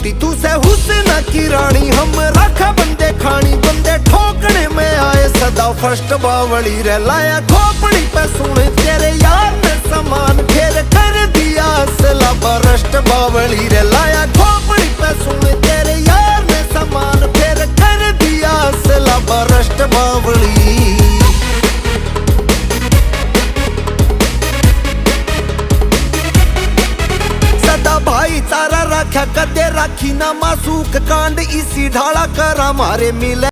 बेटी तू से हुस्न की रानी, हम रखा बंदे खानी, बंदे ठोकने में आए सदा फर्स्ट बावली रे। लाया खोपड़ी पे सुने तेरे यार ने समान, फिर कर दिया असला बरस्ट बावली रे। लाया खोपड़ी पे सुने तेरे यार ने समान, फिर कर दिया असला बरस्ट बावली। भाईचारा रखा कदे राखी ना मासूक कांड, इसी ढाला कर हमारे मिले